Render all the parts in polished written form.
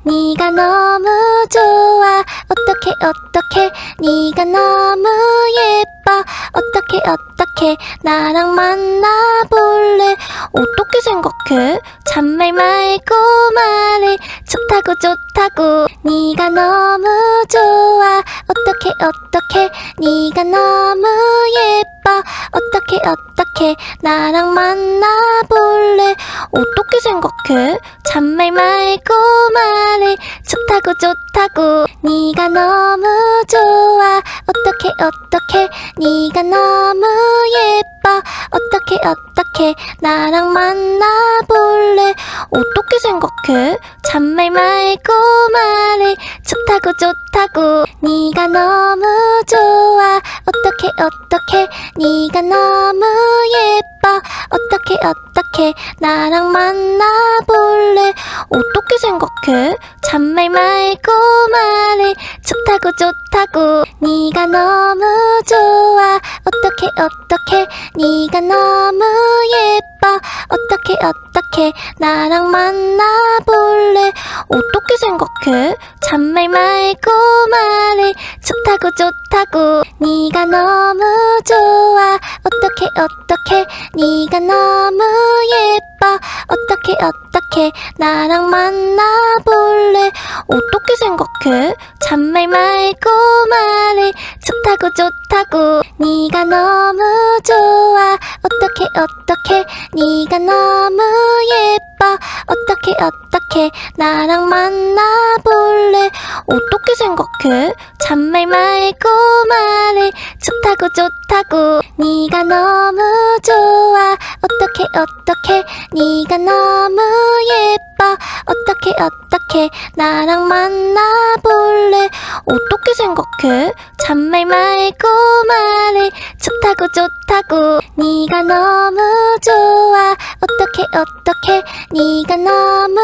네가 너무 좋아. 어떡해 네가 너무 예뻐. 어떡해 나랑 만나볼래. 어떻게 생각해? 잔말 말고 말해. 좋다고 네가 너무 좋아. 어떡해 네가 너무 예뻐. 어떡해 나랑 만나볼래. 어떻게 생각해? 잔말 말고 말해. 좋다고 네가 너무 좋아. 어떡해 네가 너무 예뻐. 어떡해 나랑 만나볼래. 어떻게 생각해? 잔말 말고 말해. 좋다고 네가 너무 좋아. 어떡해 네가 너무 예뻐. 어떡해 나랑 만나볼래. 어떻게 생각해? 잔말 말고 말해. 좋다고 네가 너무 좋아. 어떡해 네가 너무 예뻐. 어떡해 나랑 만나볼래. 어떻게 생각해? 잔말 말고 말해. 좋다고 네가 너무 좋아. 어떡해 네가 너무 예뻐. 어떡해 나랑 만나볼래. 어떻게 생각해? 잔말 말고 말해. 좋다고 네가 너무 좋아. 어떡해 네가 너무 예뻐. 어떡해 나랑 만나볼래. 어떻게 생각해? 잔말 말고 말해. 좋다고 네가 너무 좋아. 어떡해 네가 너무 예뻐. 어떡해 나랑 만나볼래. 어떻게 생각해? 잔말 말고 말해. 좋다고 네가 너무 좋아. 어떡해 네가 너무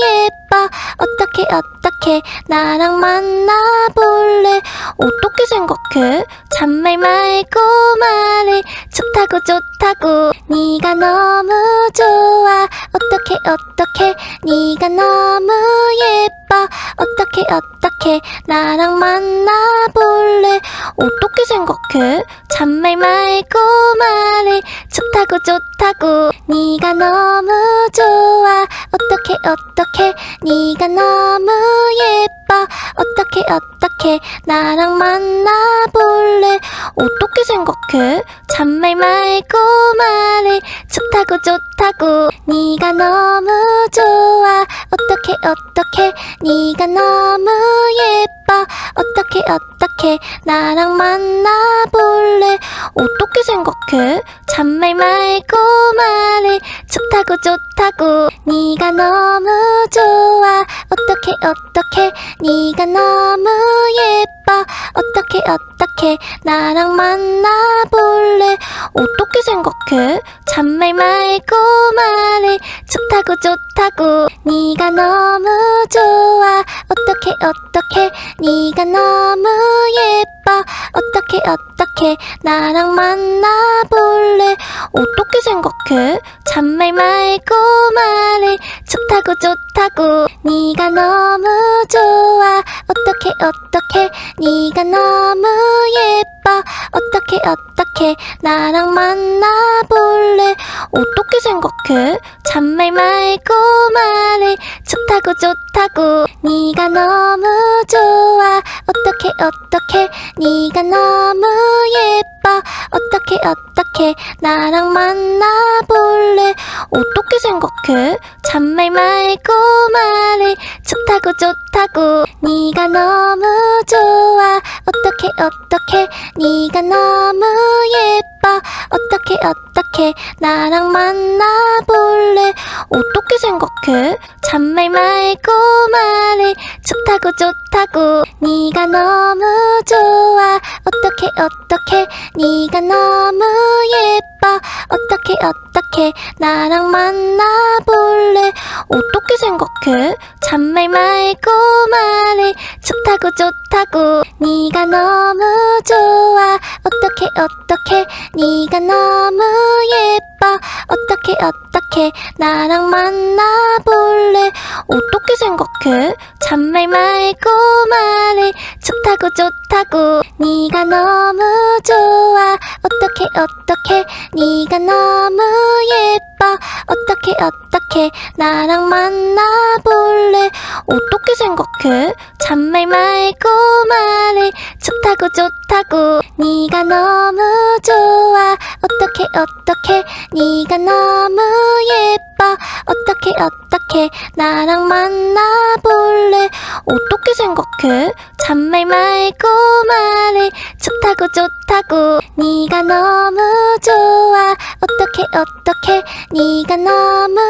예뻐. 어떡해 나랑 만나볼래. 어떻게 생각해? 잔말 말고 말해. 좋다고 네가 너무 좋아. 어떡해 네가 너무 예뻐. 어떡해 나랑 만나볼래. 어떻게 생각해? 잔말 말고 말해. 좋다고 네가 너무 좋아. 어떡해 네가 너무 예뻐. 어떡해 나랑 만나볼래. 어떻게 생각해? 잔말 말고 말해. 좋다고 네가 너무 좋아. 어떡해 네가 너무 예뻐. 어떡해 나랑 만나볼래. 어떻게 생각해? 잔말 말고 말해. 좋다고 네가 너무 좋아. 어떡해 네가 너무 예뻐. 어떡해 나랑 만나볼래. 어떻게 생각해? 잔말 말고 말해. 좋다고 네가 너무 좋아. 어떡해 네가 너무 예뻐. 어떡해 나랑 만나볼래. 어떻게 생각해? 잔말 말고 말해. 좋다고 네가 너무 좋아. 어떡해 네가 너무 예뻐. 어떡해 나랑 만나볼래. 어떻게 생각해? 잔말 말고 말해. 좋다고 네가 너무 좋아. 어떡해 네가 너무 예뻐. 어떡해 나랑 만나볼래. 어떻게 생각해? 잔말 말고 말해. 좋다고 네가 너무 좋아. 어떡해 네가 너무 예뻐. 어떡해 나랑 만나볼래. 어떻게 생각해? 잔말 말고 말해. 좋다고 네가 너무 좋아. 어떡해 네가 너무 예뻐. 어떡해 나랑 만나볼래. 어떻게 생각해? 잔말 말고 말해. 좋다고 네가 너무 좋아. 어떡해 네가 너무 예뻐. 어떡해 나랑 만나볼래. 어떻게 생각해? 잔말 말고 말해. 좋다고 좋다고. 네가 너무 좋아. 어떡해 네가 너무 예뻐. 어떡해 나랑 만나볼래. 어떻게 생각해? 잔말 말고 말해. 좋다고 좋다고. 네가 너무 좋아. 어떡해 네가 너무 예뻐. 어떡해 나랑 만나볼래. 어떻게 생각해? 잔말 말고 말해. 좋다고 좋다고. 네가 너무 좋아. 어떡해 네가 너무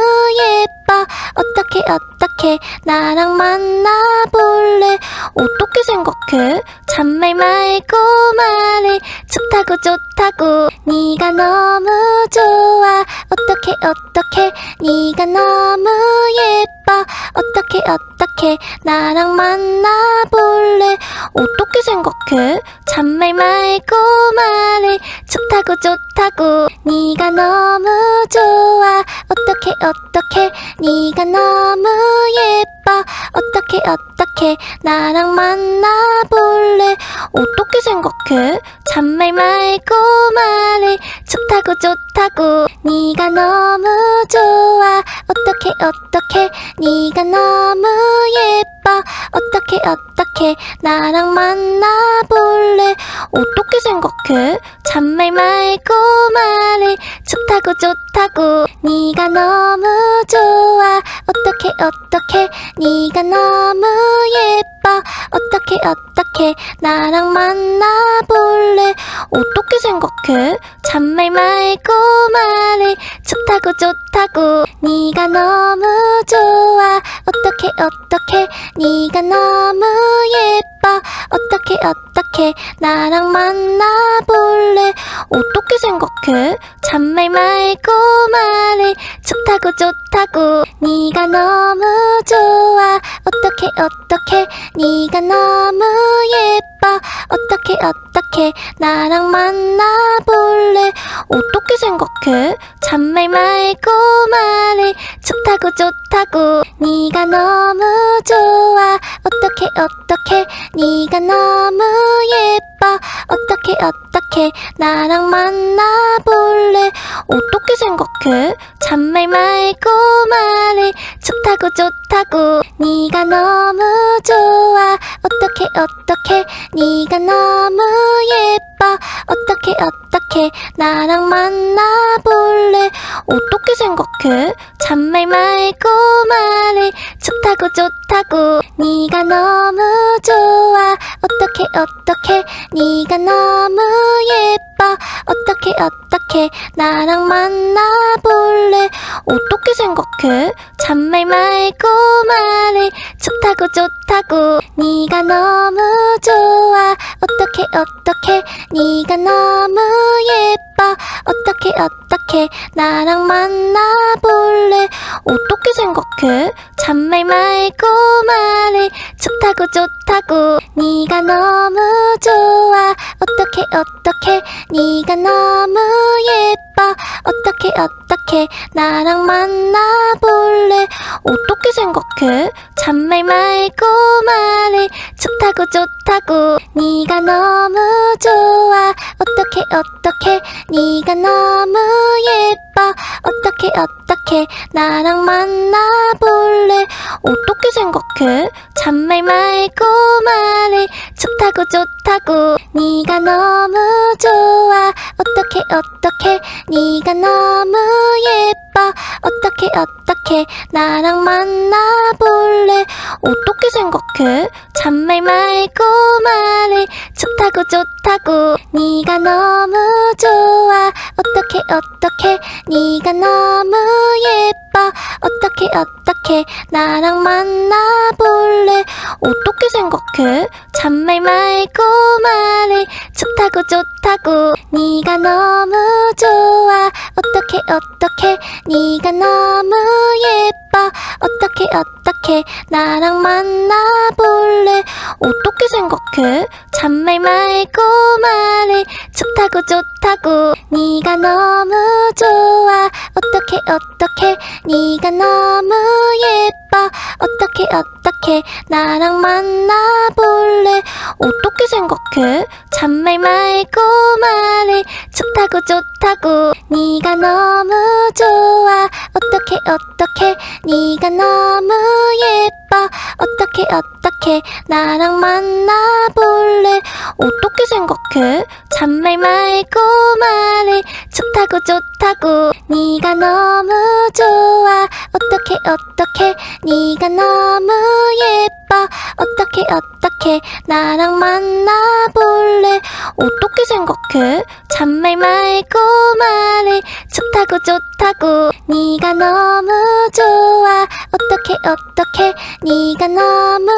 예뻐. 어떡해 나랑 만나볼래. 어떻게 생각해? 잔말 말고 말해. 좋다고 좋다고. 네가 너무 좋아. 어떡해 네가 너무 예뻐. 어떡해 나랑 만나볼래. 어떻게 생각해? 잔말 말고 말해. 좋다고 좋다고. 네가 너무 좋아. 어떡해 네가 너무 예뻐. 어떡해 나랑 만나볼래. 어떻게 생각해? 잔말 말고 말해. 좋다고 좋다고. 네가 너무 좋아. 어떡해 네가 너무 예뻐. 어떡해 나랑 만나볼래. 어떻게 생각해? 잔말 말고 말해. 좋다고 좋다고. 네가 너무 좋아. 어떡해 네가 너무 예뻐. 어떡해 나랑 만나볼래. 어떻게 생각해? 잔말 말고 말해. 좋다고 좋다고. 네가 너무 좋아. 어떡해 네가 너무 예뻐. 어떡해 나랑 만나볼래. 어떻게 생각해? 잔말 말고 말해. 좋다고 좋다고. 네가 너무 좋아. 어떡해 네가 너무 예뻐. 어떡해 나랑 만나볼래. 어떻게 생각해? 잔말 말고 말해. 좋다고 좋다고. 네가 너무 좋아. 어떡해 네가 너무 예뻐. 어떡해 나랑 만나볼래. 어떻게 생각해? 잔말 말고 말해. 좋다고 좋다고. 네가 너무 좋아. 어떡해 네가 너무 예뻐. 어떡해 나랑 만나볼래. 어떻게 생각해? 잔말 말고 말해. 좋다고 좋다고. 네가 너무 좋아. 어떡해 네가 너무 예뻐. 어떡해 나랑 만나볼래. 어떻게 생각해? 잔말 말고 말해. 좋다고 좋다고. 네가 너무 좋아. 어떡해 네가 너무 예뻐. 어떡해 나랑 만나볼래. 어떻게 생각해? 잔말 말고 말해. 좋다고 좋다고. 네가 너무 좋아. 어떡해 네가 너무 예뻐. 어떡해 나랑 만나볼래. 어떻게 생각해? 잔말 말고 말해. 좋다고 좋다고. 네가 너무 좋아. 어떡해 네가 너무 예뻐. 어떡해 나랑 만나볼래. 어떻게 생각해? 잔말 말고 말해. 좋다고 좋다고. 네가 너무 좋아. 어떡해 네가 너무 예뻐. 어떡해 나랑 만나볼래. 어떻게 생각해? 잔말 말고 말해. 좋다고 좋다고. 네가 너무 좋아. 어떡해 네가 너무 예뻐. 어떡해 나랑 만나볼래. 어떻게 생각해? 잔말 말고 말해. 좋다고 좋다고. 네가 너무 좋아. 어떡해 네가 너무 예뻐. 어떡해 나랑 만나볼래. 어떻게 생각해? 잔말 말고 말해. 좋다고 좋다고. 네가 너무 좋아. 어떻게 네가 너무 예뻐. 어떻게 나랑 만나볼래? 어떻게 생각해? 잔말 말고 말해. 좋다고 좋다고. 네가 너무 좋아. 어떻게 네가 너무 예뻐. 어떻게 나랑 만나볼래? 어떻게 생각해? 잔말 말고 말해. 좋다고 좋다고. 네가 너무 좋아. 어떻게 네가 너무 예뻐. 어떻게 나랑 만나볼래? 어떻게 생각해? 잔말 말고 말해. 좋다고 좋다고. 네가 너무 좋아. 어떻게 네가 너무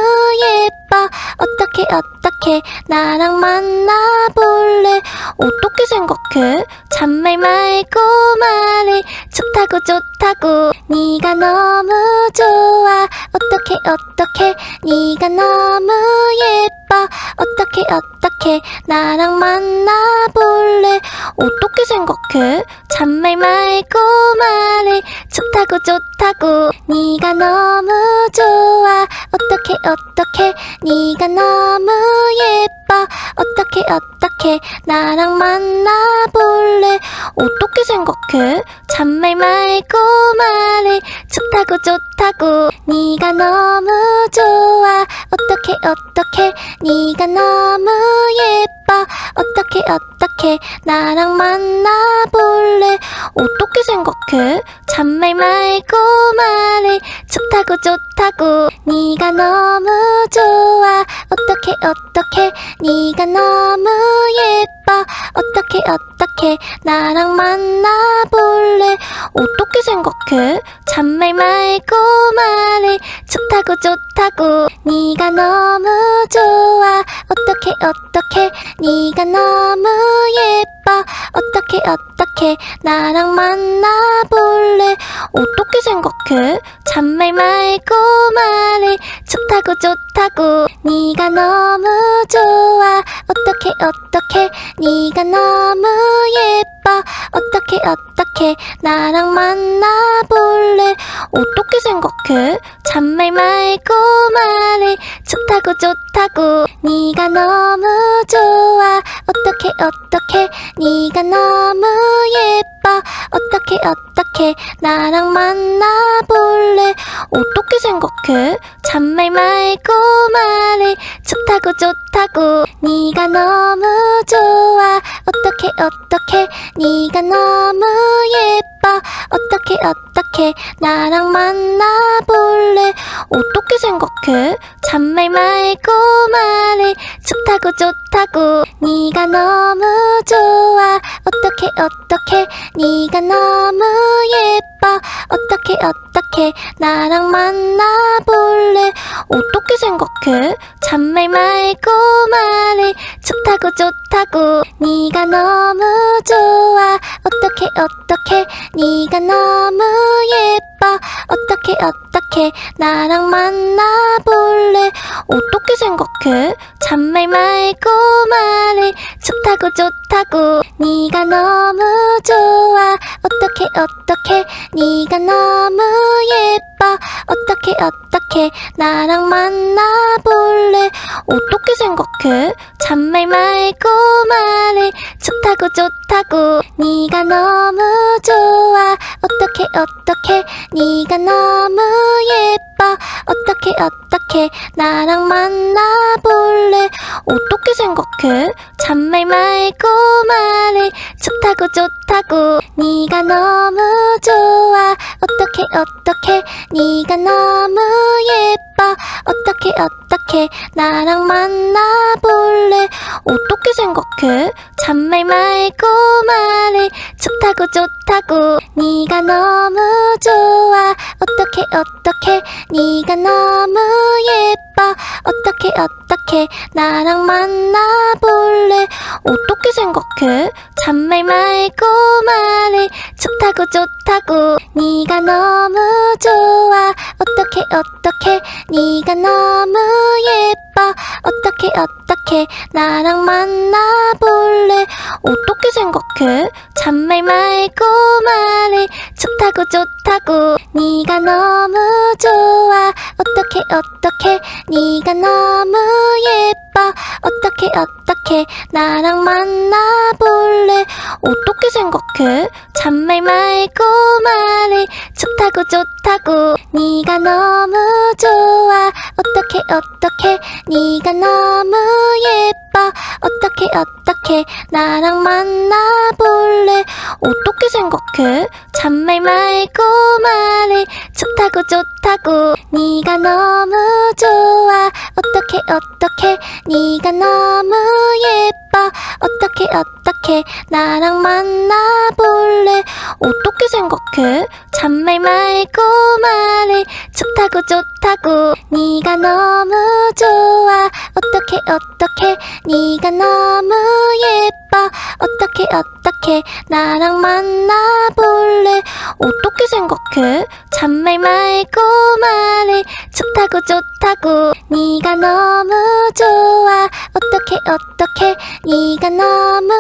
예뻐. 어떻게 나랑 만나볼래? 어떻게 생각해? 잔말 말고 말해. 좋다고 좋다고. 네가 너무 좋아. 어떻게 네가 너무 예뻐. 어떻게 나랑 만나볼래? 어떻게 생각해? 잔말 말고 말해. 좋다고 좋다고. 네가 너무 좋아. 어떻게 네가 너무 예뻐. 어떻게 나랑 만나볼래? 어떻게 생각해? 잔말 말고 말해. 좋다고 좋다고. 네가 너무 좋아. 어떻게 네가 너무 예뻐. 어떻게 나랑 만나볼래? 어떻게 생각해? 잔말 말고 말해. 좋다고 좋다고. 네가 너무 좋아. 어떻게 네가 너무 예뻐. 어떻게 나랑 만나볼래? 어떻게 생각해? 잔말 말고 말해. 좋다고 좋다고. 네가 너무 좋아. 어떻게 네가 너무 예뻐. 어떻게 나랑 만나볼래? 어떻게 생각해? 잔말 말고 말해. 좋다고 좋다고. 네가 너무 좋아. 어떻게 네가 너무 예뻐. 어떻게 나랑 만나볼래? 어떻게 생각해? 잔말 말고 말해. 좋다고 좋다고. 네가 너무 좋아. 어떻게 네가 너무 예뻐. 어떻게 나랑 만나볼래? 어떻게 생각해? 잔말 말고 말해. 좋다고 좋다고. 네가 너무 좋아. 어떻게 네가 너무 예뻐. 어떻게 나랑 만나볼래? 어떻게 생각해? 잔말 말고 말해. 좋다고 좋다고. 네가 너무 좋아. 어떻게 네가 너무 예뻐. 어떻게 나랑 만나볼래? 어떻게 생각해? 잔말 말고 말해. 좋다고 좋다고. 네가 너무 좋아. 어떻게 네가 너무 예뻐. 어떻게 나랑 만나볼래? 어떻게 생각해? 잔말 말고 말해. 좋다고 좋다고. 네가 너무 좋아. 어떻게 네가 너무 예뻐. 어떻게 나랑 만나볼래? 어떻게 생각해? 잔말 말고 말해. 좋다고 좋다고. 네가 너무 좋아. 어떻게 네가 너무 예뻐. 어떻게 나랑 만나볼래? 어떻게 생각해? 잔말 말고 말해. 좋다고 좋다고. 네가 너무 좋아. 어떻게 네가 너무 예뻐. 어떻게 나랑 만나볼래? 어떻게 생각해? 잔말 말고 말해. 좋다고 좋다고. 네가 너무 좋아. 어떻게 네가 너무 예뻐. 어떻게 나랑 만나볼래? 어떻게 생각해? 잔말 말고 말해. 좋다고 좋다고. 네가 너무 좋아. 어떻게 네가 너무 예뻐. 어떻게 나랑 만나볼래? 어떻게 생각해? 잔말 말고 말해. 좋다고 네가 너무 좋아. 어떻게 네가 너무 예뻐. 어떻게 나랑 만나볼래? 어떻게 생각해? 잔말 말고 말해. 좋다고 네가 너무 좋아. 어떻게 네가 너무 예뻐. 어떻게 나랑 만나볼래? 어떻게 생각해? 잔말 말고 말해. 좋다고 네가 너무 좋아. 어떻게 네가 너무 예뻐. 어떻게 나랑 만나볼래? 어떻게 생각해? 잔말 말고 말해. 좋다고 네가 너무 좋아. 어떻게 네가 너무 예뻐. 어떻게 나랑 만나볼래? 어떻게 생각해? 잔말 말고 말해. 좋다고 네가 너무 좋아. 어떻게 네가 너무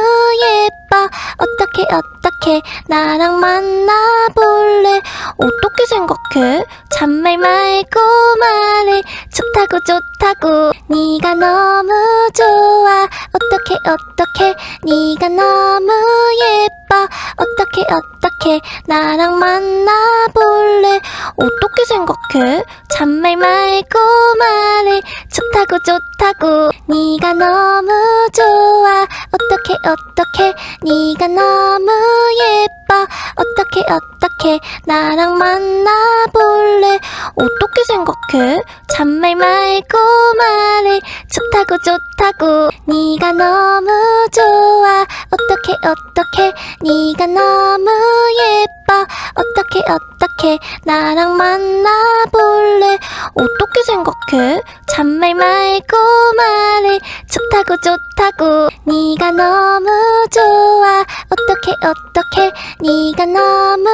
예뻐. 어떻게 나랑 만나볼래? 어떻게 생각해? 잔말 말고 말해. 좋다고 네가 너무 좋아. 어떻게 네가 너무 예뻐. 어떻게 나랑 만나볼래? 어떻게 생각해? 잔말 말고 말해. 좋다고 네가 너무 좋아. 어떻게 네가 너무 예뻐. 어떻게 나랑 만나볼래? 어떻게 생각해? 잔말 말고 말해. 좋다고 네가 너무 좋아. 어떻게 네가 너무 예뻐. 어떻게 나랑 만나볼래? 어떻게 생각해? 잔말 말고 말해. 좋다고 네가 너무 좋아. 어떻게 네가 너무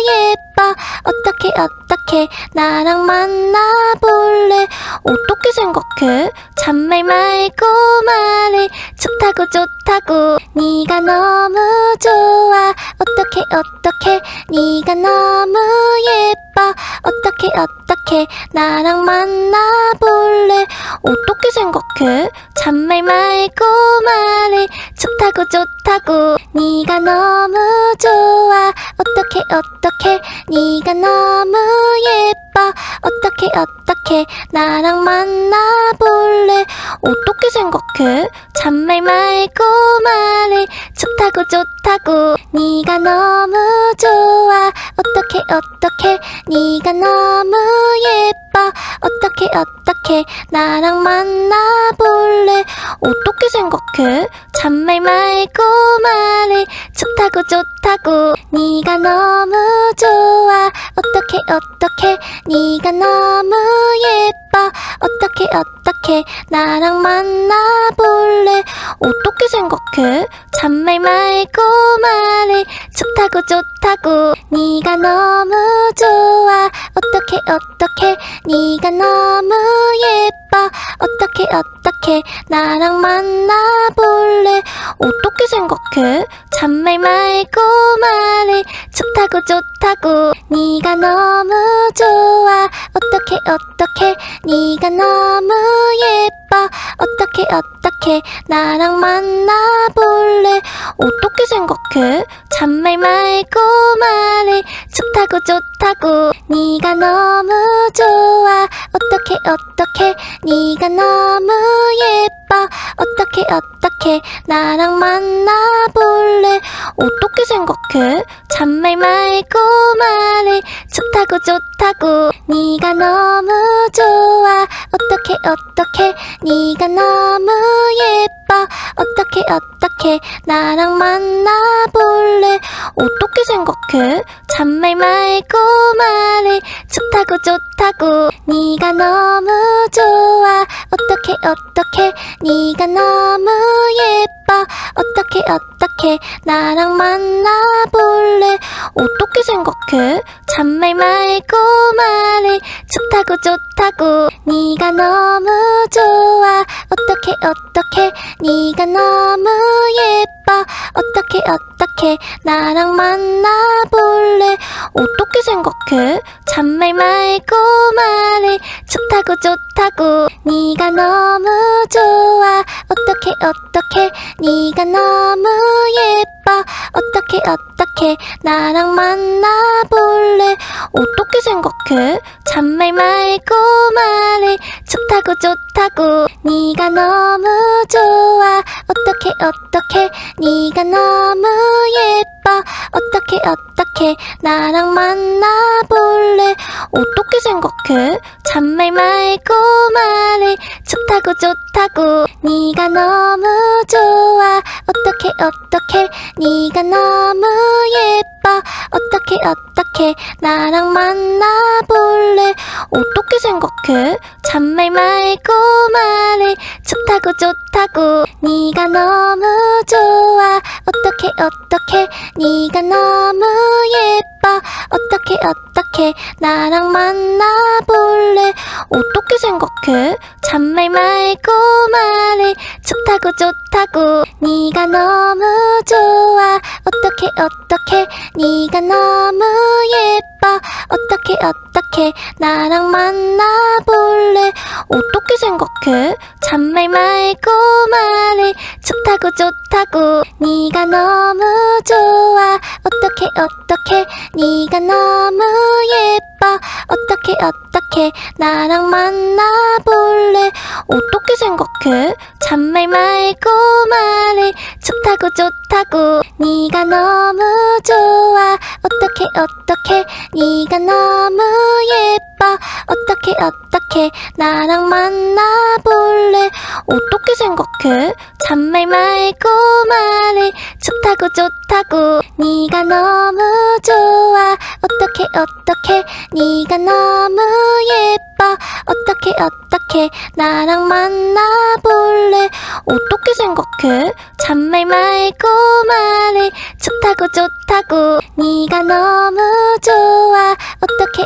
예뻐. 어떻게 나랑 만나볼래? 어떻게 생각해? 잔말 말고 말해. 좋다고 네가 너무 좋아. 어떻게 네가 너무 예뻐. 어떻게 나랑 만나볼래? 어떻게 생각해? 잔말 말고 말해. 좋다고 네가 너무 좋아. 어떻게 네가 너무 예뻐. 어떻게 나랑 만나볼래? 어떻게 생각해? 잔말 말고 말해. 좋다고 네가 너무 좋아. 어떻게 네가 너무 예뻐. 어떻게 나랑 만나볼래? 어떻게 생각해? 잔말 말고 말해. 좋다고 네가 너무 좋아. 어떻게 네가 너무 예뻐. 어떻게 나랑 만나볼래? 어떻게 생각해? 잔말 말고 말해. 좋다고 네가 너무 좋아. 어떻게 네가 너무 예뻐. 어떻게 나랑 만나볼래? 어떻게 생각해? 잔말 말고 말해. 좋다고 네가 너무 좋아. 어떻게 네가 너무 예뻐. 어떻게 나랑 만나볼래? 어떻게 생각해? 잔말 말고 말해. 좋다고 네가 너무 좋아. 어떻게 네가 너무 예뻐. 어떻게 나랑 만나볼래? 어떻게 생각해? 잔말 말고 말해. 좋다고 네가 너무 좋아. 어떻게 네가 너무 예뻐. 어떻게 나랑 만나볼래? 어떻게 생각해? 잔말 말고 말해. 좋다고 네가 너무 좋아. 어떻게 네가 너무 예뻐. 어떻게 나랑 만나볼래? 어떻게 생각해? 잔말 말고 말해. 좋다고 네가 너무 좋아. 어떡해 네가 너무 예뻐 어떡해 나랑 만나볼래 어떻게 생각해 잔말 말고 말해 좋다고 네가 너무 좋아 어떡해 네가 너무 예뻐 어떡해 나랑 만나볼래 어떻게 생각해 잔말 말고 말해 좋다고 네가 너무 좋아 어떡해 네가 너무 예뻐 어떡해 나랑 만나볼래 어떻게 생각해 잔말 말고 말해 좋다고 네가 너무 좋아 어떡해 네가 너무 예뻐 어떡해 나랑 만나볼래 어떻게 생각해 잔말 말고 말해 좋다고 네가 너무 좋아 어떡해 네가 너무 예뻐 어떡해 나랑 만나볼래 어떻게 생각해 잔말 말고 말해 좋다고 네가 너무 좋아 어떡해 네가 너무 예뻐 어떡해 나랑 만나볼래 어떻게 생각해 잔말 말고 말해 좋다고 네가 너무 좋아 어떡해 네가 너무 예뻐 어떡해 나랑 만나볼래 어떻게 생각해 잔말 말고 말해 좋다고 네가 너무 좋아 어떡해 네가 너무 예뻐 어떡해 나랑 만나볼래 어떻게 생각해 잔말 말고 말해 좋다고 네가 너무 좋아 어떡해 네가 너무 예뻐 어떡해 나랑 만나볼래 어떻게 생각해 잔말 말고 말해 좋다고 네가 너무 좋아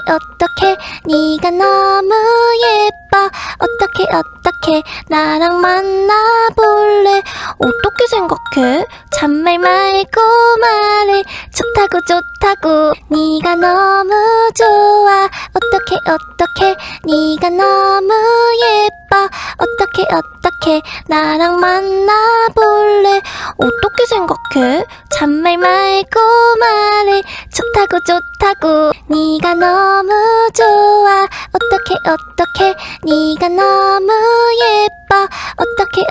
어떡해 네가 너무 예뻐 어떡해 나랑 만나볼래 어떻게 생각해 잔말 말고 말해 좋다고 네가 너무 좋아 어떡해 네가 너무 예뻐 어떡해 나랑 만나볼래 어떻게 생각해 잔말 말고 말해 좋다고 네가 너무 좋아 어떡해 네가 너무 예뻐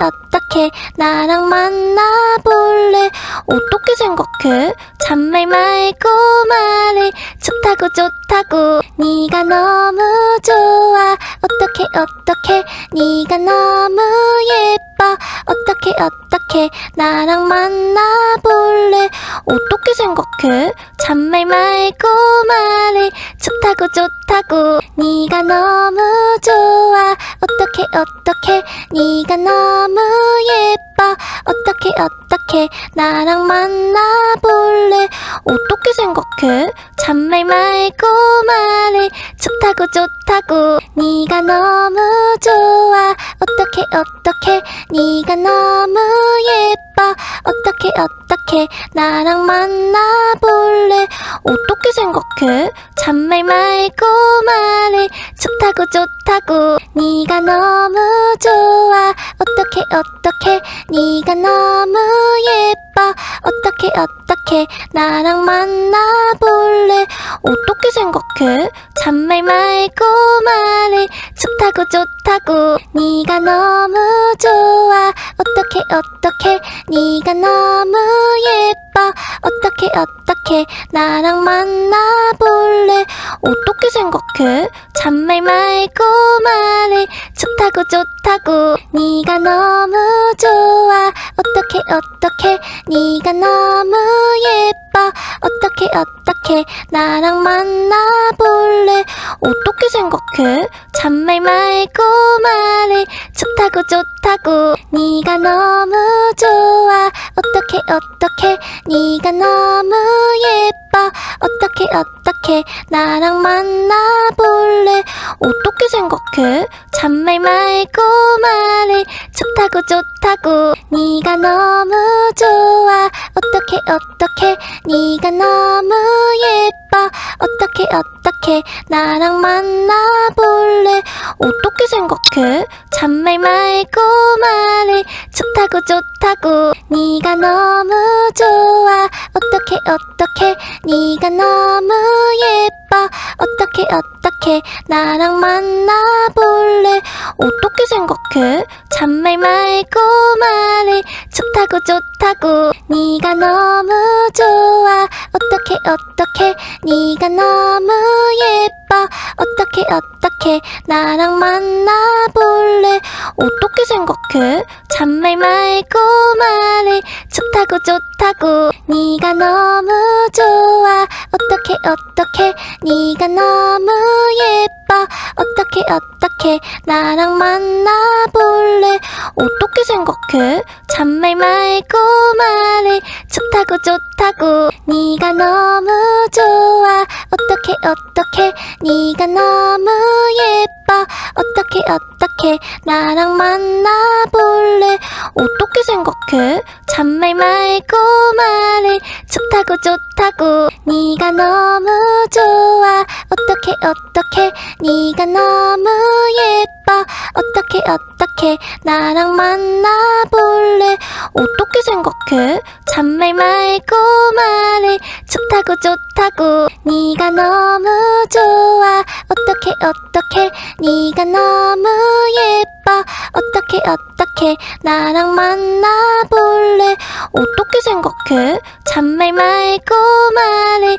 어떡해 나랑 만나볼래 어떻게 생각해 잔말 말고 말해 좋다고 네가 너무 좋아 어떡해 네가 너무 예뻐 어떡해 나랑 만나볼래 어떻게 생각해 잔말 말고 말해 좋다고 네가 너무 좋아 어떡해 네가 너무 예뻐 어떡해 나랑 만나볼래 어떻게 생각해 잔말 말고 말해 좋다고 네가 너무 좋아 어떡해 네가 너무 예뻐 어떡해 나랑 만나볼래 어떻게 생각해 잔말 말고 말해 좋다고 네가 너무 좋아 어떡해 네가 너무 예뻐 어떡해 나랑 만나볼래 어떻게 생각해 잔말 말고 말해 좋다고 네가 너무 좋아 어떡해 네가 너무 예뻐 어떡해 나랑 만나볼래 어떻게 생각해 잔말 말고 말해 좋다고 네가 너무 좋아 어떡해 네가 너무 예뻐 어떡해 나랑 만나볼래 어떻게 생각해 잔말 말고 말해 좋다고 네가 너무 좋아 어떡해 네가 너무 예뻐 어떡해 나랑 만나볼래 어떻게 생각해 잔말 말고 말해 좋다고 좋다고 네가 너무 좋아 어떡해 네가 너무 예뻐 어떡해 나랑 만나볼래 어떻게 생각해 잔말 말고 말해 좋다고 네가 너무 좋아 어떡해 네가 너무 예뻐 어떡해 나랑 만나볼래 어떻게 생각해 잔말 말고 말해 좋다고 네가 너무 좋아 어떡해 네가 너무 예뻐 어떡해 나랑 만나볼래 어떻게 생각해 잔말 말고 말해 좋다고 네가 너무 좋아 어떡해 네가 너무 예뻐 어떡해 나랑 만나볼래 어떻게 생각해 잔말 말고 말해 좋다고 네가 너무 좋아 어떡해 네가 너무 예뻐 어떡해 나랑 만나볼래 어떻게 생각해 잔말 말고 말해 좋다고 네가 너무 좋아 어떡해 네가 너무 예뻐 어떡해 나랑 만나볼래 어떻게 생각해 잔말 말고 말해 좋다고 네가 너무 좋아 어떡해 네가 너무 예뻐 어떡해 나랑 만나볼래 어떻게 생각해 잔말 말고 말해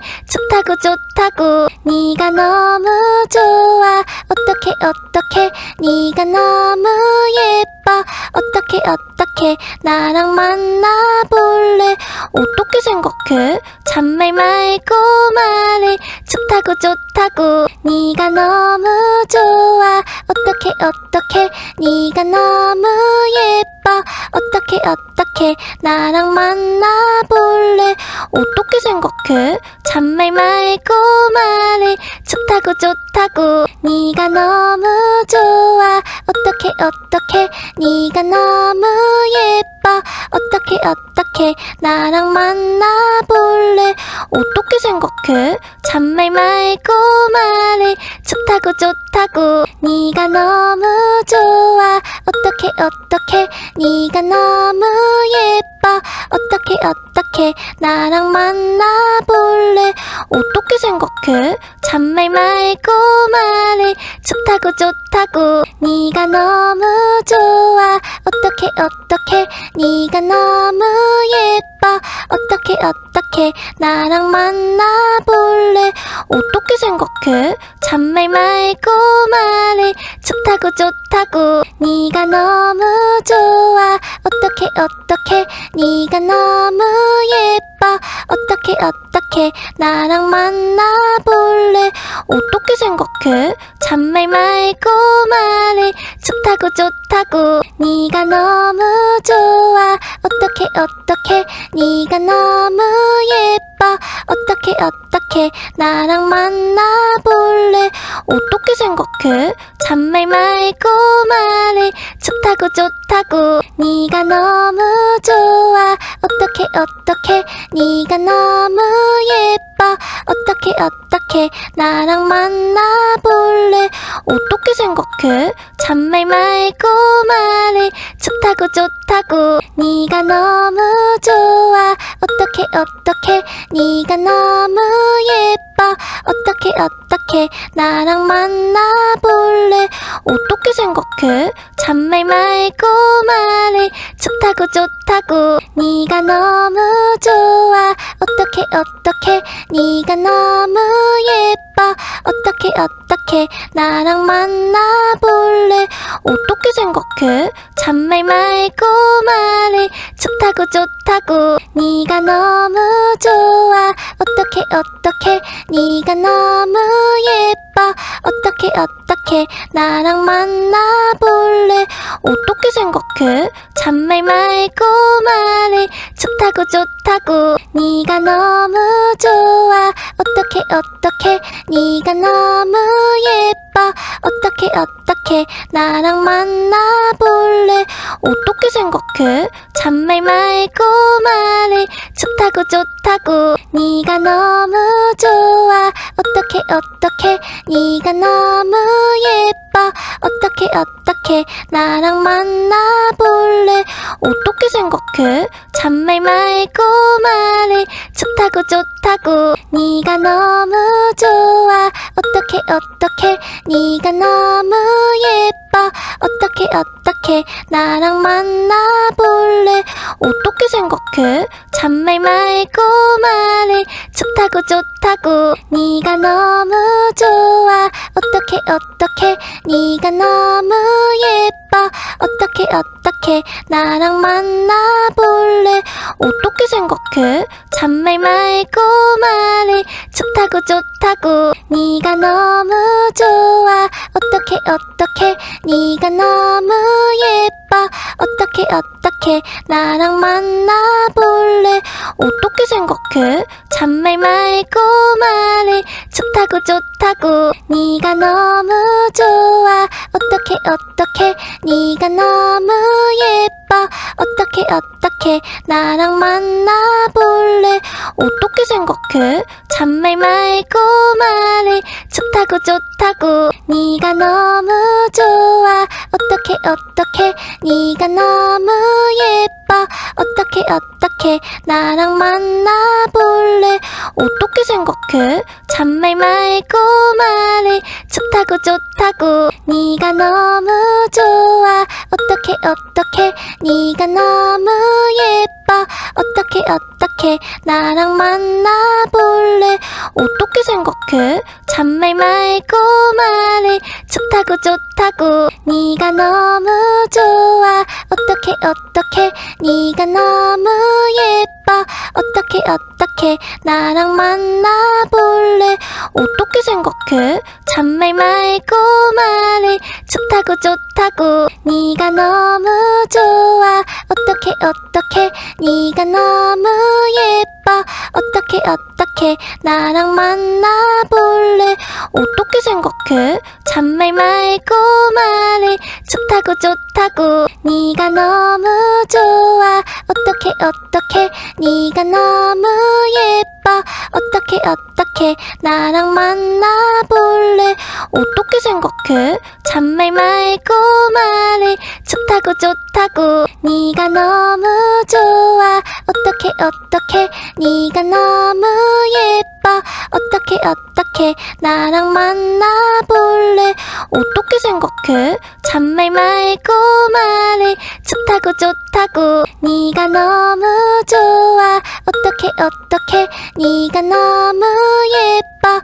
좋다고 네가 너무 좋아 어떡해 네가 너무 예뻐 어떡해 나랑 만나볼래 어떻게 생각해 잔말 말고 말해 좋다고 네가 너무 좋아 어떡해 네가 너무 예뻐 어떡해 나랑 만나볼래 어떻게 생각해 잔말 말고 말해 좋다고 네가 너무 좋아 어떡해 네가 너무 예뻐 어떡해 나랑 만나볼래 어떻게 생각해 잔말 말고 말해 좋다고 네가 너무 좋아 어떡해 네가 너무 예뻐 어떡해 나랑 만나볼래 어떻게 생각해 잔말 말고 말해 좋다고 네가 너무 좋아 어떡해 네가 너무 예뻐 어떡해 나랑 만나볼래 어떻게 생각해 잔말 말고 말해 좋다고 네가 너무 좋아 어떡해 네가 너무 예뻐 어떡해 나랑 만나볼래 어떻게 생각해 잔말 말고 말해 좋다고 네가 너무 좋아 어떡해 네가 너무 예뻐 어떡해 나랑 만나볼래 어떻게 생각해 잔말 말고 말해 좋다고 네가 너무 좋아 어떡해 네가 너무 예뻐 어떡해 나랑 만나볼래 어떻게 생각해 잔말 말고 말해 좋다고 네가 너무 좋아 어떡해 네가 너무 예뻐 어떡해 나랑 만나볼래 어떻게 생각해 잔말 말고 말해 좋다고 네가 너무 좋아 어떡해 네가 너무 예뻐 어떡해 나랑 만나볼래 어떻게 생각해 잔말 말고 말해 좋다고 네가 너무 좋아 어떡해 네가 너무 예뻐 어떡해 나랑 만나볼래 어떻게 생각해 잔말 말고 말해 좋다고 네가 너무 좋아 어떡해 네가 너무 예뻐 어떡해 나랑 만나볼래 어떻게 생각해? 잔말 말고 말해. 좋다고 좋다고. 네가 너무 좋아. 어떻게 네가 너무 예뻐. 어떻게 나랑 만나볼래? 어떻게 생각해? 잔말 말고 말해. 좋다고 좋다고. 네가 너무 좋아. 어떻게 네가 너무 예뻐. 어떻게 나랑 만나볼래? 어떻게 생각해? 잔말 말고 말해. 좋다고 좋다고. 네가 너무 좋아. 어떻게 네가 너무 예뻐. 어떻게 나랑 만나볼래? 어떻게 생각해? 잔말 말고 말해. 좋다고 좋다고. 네가 너무 좋아. 어떻게 네가 너무 예뻐. 어떻게 나랑 만나볼래? 어떻게 생각해? 잔말 말고 말해. 좋다고 좋다고. 네가 너무 좋아. 어떻게 네가 너무 예뻐. 어떻게 나랑 만나볼래? 어떻게 생각해? 잔말 말고 말해. 좋다고 좋다고. 네가 너무 좋아. 어떻게 네가 너무 예뻐. 어떻게 나랑 만나볼래? 어떻게 생각해? 잔말 말고 말해. 좋다고 좋다고. 네가 너무 좋아. 어떻게 네가 너무 예뻐. 어떻게 나랑 만나볼래? 어떻게 생각해? 잔말 말고 말해. 좋다고 좋다고. 네가 너무 좋아. 어떻게 네가 너무 예뻐. 어떻게 나랑 만나볼래? 어떻게 생각해? 잔말 말고 말해. 좋다고 좋다고. 네가 너무 좋아. 어떻게 네가 너무 예뻐. 어떻게 나랑 만나볼래? 어떻게 생각해? 잔말 말고 말해. 좋다고 좋다고. 네가 너무 좋아. 어떻게 네가 너무 예뻐. 어떻게 나랑 만나볼래? 어떻게 생각해? 잔말 말고 말해. 좋다고 좋다고. 네가 너무 좋아. 어떻게 네가 너무 예뻐. 어떻게 나랑 만나볼래? 어떻게 생각해? 잔말 말고 말해. 좋다고 좋다고. 네가 너무 좋아. 어떻게 네가 너무 예뻐.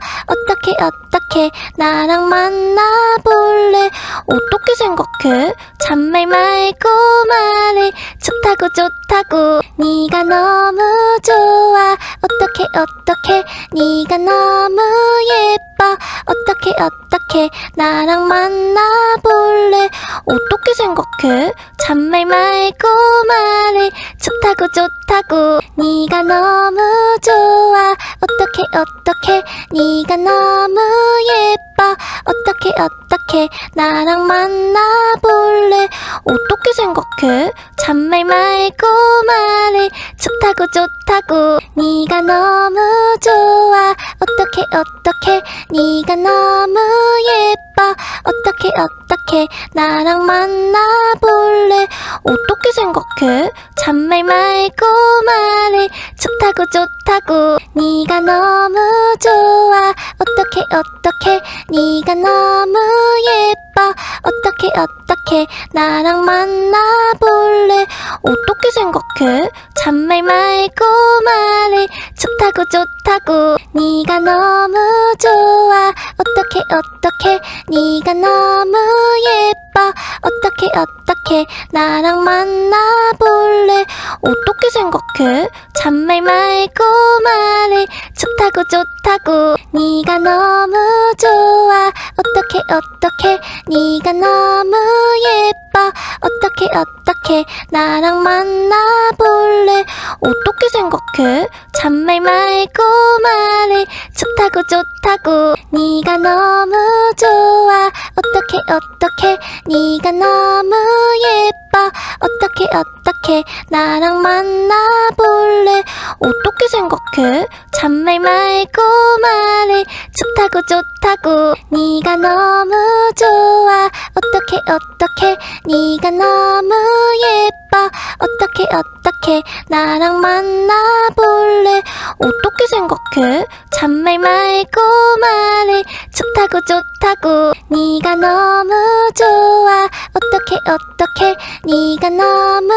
어떻게 나랑 만나볼래? 어떻게 생각해? 잔말 말고 말해. 좋다고 좋다고. 네가 너무 좋아. 어떻게 네가 너무 예뻐. 어떻게 나랑 만나볼래? 어떻게 생각해? 잔말 말고 말해. 좋다고 좋다고. 네가 너무 좋아. 어떻게 네가 너무 예뻐. 어떻게 나랑 만나볼래? 어떻게 생각해? 잔말 말고 말해. 좋다고 좋다고. 네가 너무 좋아. 어떻게 네가 너무 예뻐. 어떻게 나랑 만나볼래? 어떻게 생각해? 잔말 말고 말해. 좋다고 좋다고. 네가 너무 좋아. 어떻게 네가 너무 예뻐. 어떻게 나랑 만나볼래? 어떻게 생각해? 잔말 말고 말해. 좋다고 좋다고. 네가 너무 좋아. 어떻게 네가 너무 예뻐. 어떻게 나랑 만나볼래? 어떻게 생각해? 잔말 말고 말해. 좋다고 좋다고. 네가 너무 좋아. 어떻게 네가 너무 예뻐. 어떻게 나랑 만나볼래? 어떻게 생각해? 잔말 말고 말해. 좋다고 좋다고. 네가 너무 좋아. 어떻게 네가 너무 예뻐. 어떡해 나랑 만나볼래 어떻게 생각해 잔말 말고 말해 좋다고 좋다고 네가 너무 좋아 어떡해 네가 너무 예뻐 어떡해 나랑 만나볼래 어떻게 생각해 잔말 말고 말해 좋다고 네가 너무 좋아 어떡해 네가 너무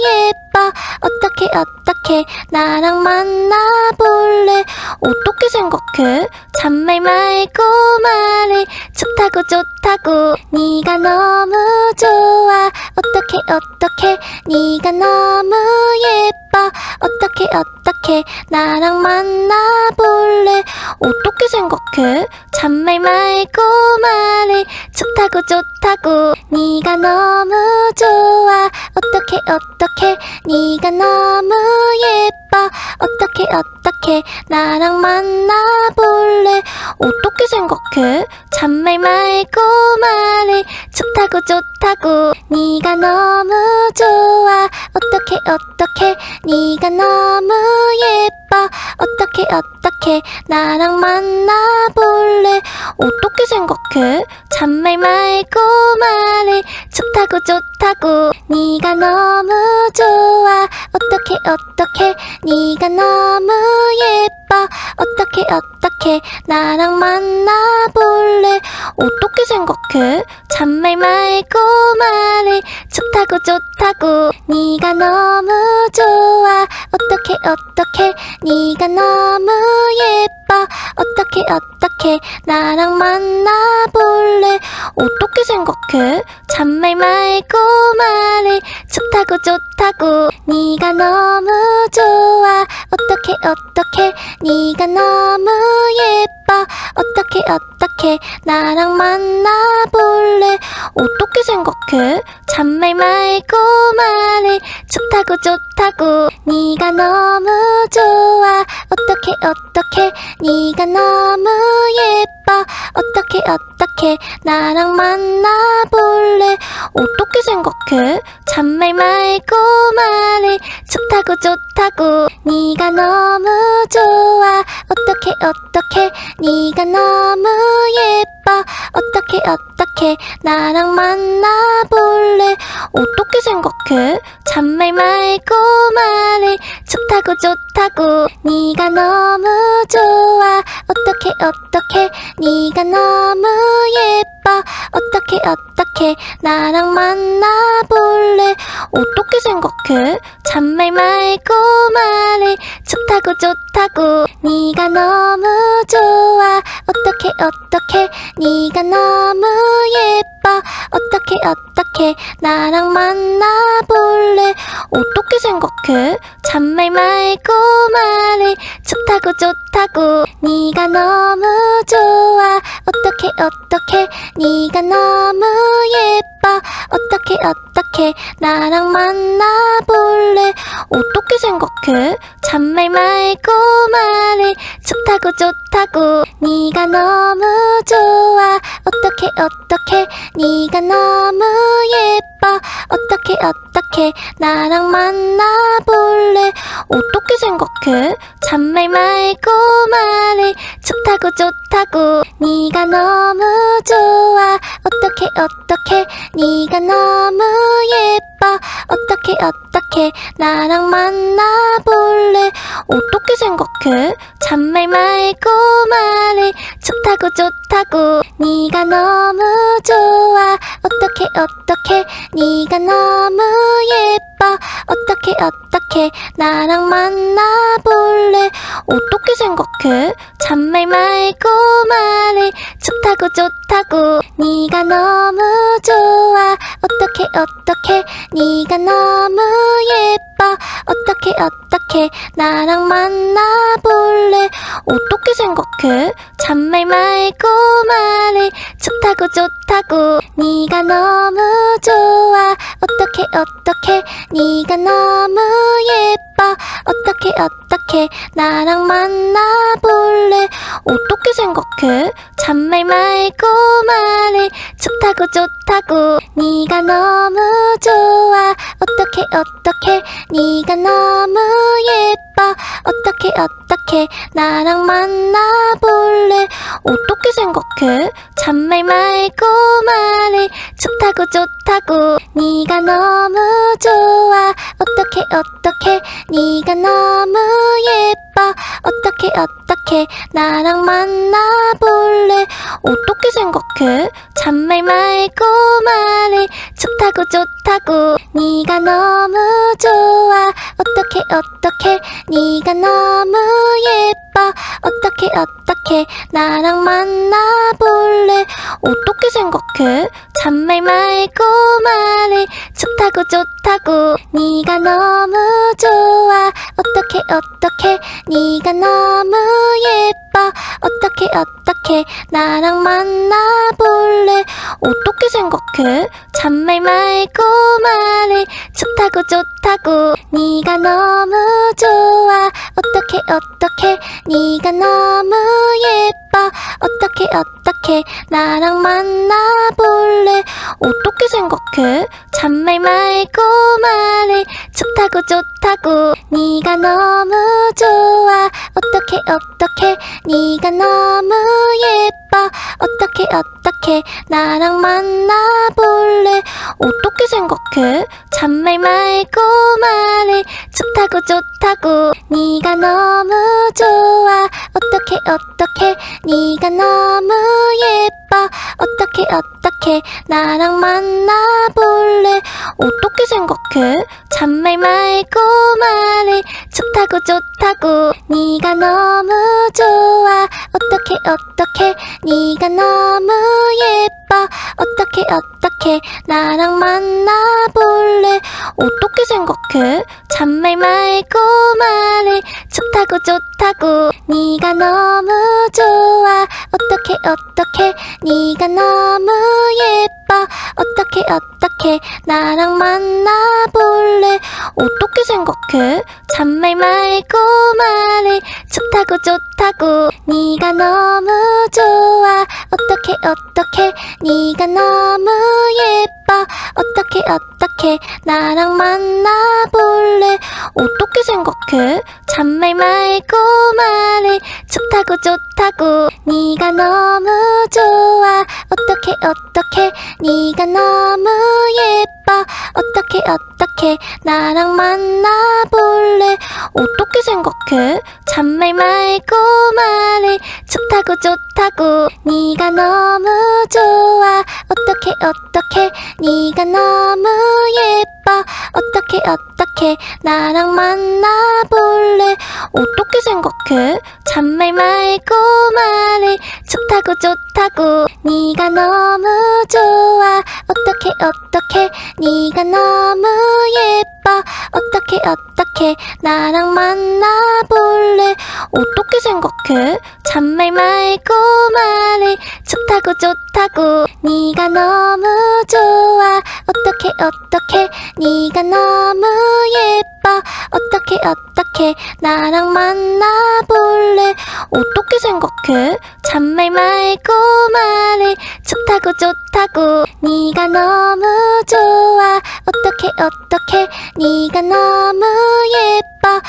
예뻐 어떡해 나랑 만나볼래 어떻게 생각해 잔말 말고 말해 좋다고 네가 너무 좋아 어떡해 네가 너무 예뻐 어떡해 나랑 만나볼래 어떻게 생각해 잔말 말고 말해 좋다고 네가 너무 좋아 어떡해 네가 너무 예뻐 어떡해 나랑 만나볼래 어떻게 생각해 잔말 말고 말해 좋다고 네가 너무 좋아 어떡해 네가 너무 예뻐 어떡해 나랑 만나볼래 어떻게 생각해 잔말 말고 말해 좋다고 네가 너무 좋아 어떡해 네가 너무 예뻐 어떡해 나랑 만나볼래 어떻게 생각해 잔말 말고 말해 좋다고 네가 너무 좋아 어떡해 네가 너무 예뻐 어떡해 나랑 만나볼래 어떻게 생각해 잔말 말고 말해 좋다고 네가 너무 좋아 어떡해 네가 너무 예뻐 어떡해 나랑 만나볼래 어떻게 생각해 잔말 말고 말해 좋다고 네가 너무 좋아 어떡해 네가 너무 예뻐 어떡해 나랑 만나볼래 어떻게 생각해 잔말 말고 말해 좋다고 네가 너무 좋아 어떡해 네가 너무 예뻐 어떡해 나랑 만나볼래 어떻게 생각해 잔말 말고 말해 좋다고 네가 너무 좋아 어떡해 네가 너무 예뻐 어떡해 나랑 만나볼래 어떻게 생각해 잔말 말고 말해 좋다고 네가 너무 좋아 어떡해 네가 너무 예뻐 어떡해 나랑 만나볼래 어떻게 생각해 잔말 말고 말해 좋다고 네가 너무 좋아 어떡해 네가 너무 예뻐 어떡해 나랑 만나볼래 어떻게 생각해 잔말 말고 말해 좋다고 네가 너무 좋아 어떡해 네가 너무 예뻐 어떡해 나랑 만나볼래 어떻게 생각해 잔말 말고 말해 좋다고 네가 너무 좋아 어떡해 네가 너무 예뻐 어떡해 나랑 만나볼래 어떻게 생각해 잔말 말고 말해 좋다고 네가 너무 좋아 어떡해 네가 너무 예뻐 어떡해 나랑 만나볼래 어떻게 생각해 잔말 말고 말해 좋다고 네가 너무 좋아 어떡해 네가 너무 예뻐 어떡해 나랑 만나볼래 어떻게 생각해 잔말 말고 말해 좋다고 네가 너무 좋아 어떡해 네가 너무 예뻐 어떡해 나랑 만나볼래 어떻게 생각해 잔말 말고 말해 좋다고 네가 너무 좋아 어떻게 네가 너무 예뻐 어떻게 나랑 만나볼래 어떻게 생각해 잔말 말고 말해 좋다고 네가 너무 좋아 어떻게 네가 너무 예뻐 어떻게 나랑 만나볼래 어떻게 생각해 잔말 말고 말해 좋다고 네가 너무 좋아 어떻게 네가 너무 예뻐 어떻게 나랑 만나볼래 어떻게 생각해 잔말 말고 말해 좋다고 네가 너무 좋아 어떻게 네가 너무 예뻐 어떻게 나랑 만나볼래 어떻게 생각해 잔말 말고 말해 좋다고 네가 너무 좋아 어떻게 네가 너무 예뻐 어떻게 나랑 만나볼래 어떻게 생각해 잔말 말고 말해 좋다고 네가 너무 좋아 어떻게 네가 너무 예뻐 어떻게 나랑 만나볼래 어떻게 생각해 잔말 말고 말해 좋다고 네가 너무 좋아 어떻게 네가 너무 예뻐 어떻게 나랑 만나볼래 어떻게 생각해 잔말 말고 말해 좋다고 네가 너무 좋아 어떻게 네가 너무 예뻐 어떻게 나랑 만나볼래 어떻게 생각해 잔말 말고 말해 좋다고 네가 너무 좋아 어떻게 네가 너무 예뻐 어떻게 나랑 만나볼래 어떻게 생각해 잔말 말고 말해 좋다고 네가 너무 좋아 어떻게 네가 너무 예뻐 어떻게 나랑 만나볼래 어떻게 생각해 잔말 말고 말해 좋다고 네가 너무 좋아 어떻게 네가 너무 예뻐 어떻게 나랑 만나볼래 어떻게 생각해 잔말 말고 말해 좋다고 네가 너무 좋아 어떻게 네가 너무 예뻐 어떻게 나랑 만나볼래 어떻게 생각해 잔말 말고 말해 좋다고 네가 너무 좋아 어떻게 네가 너무 예뻐 어떻게 나랑 만나볼래 어떻게 생각해 잔말 말고 말해 좋다고 네가 너무 좋아 어떻게 네가 너무 예뻐 어떻게 나랑 만나볼래 어떻게 생각해 잔말 말고 말해 좋다고 네가 너무 좋아 어떻게 네가 너무 예뻐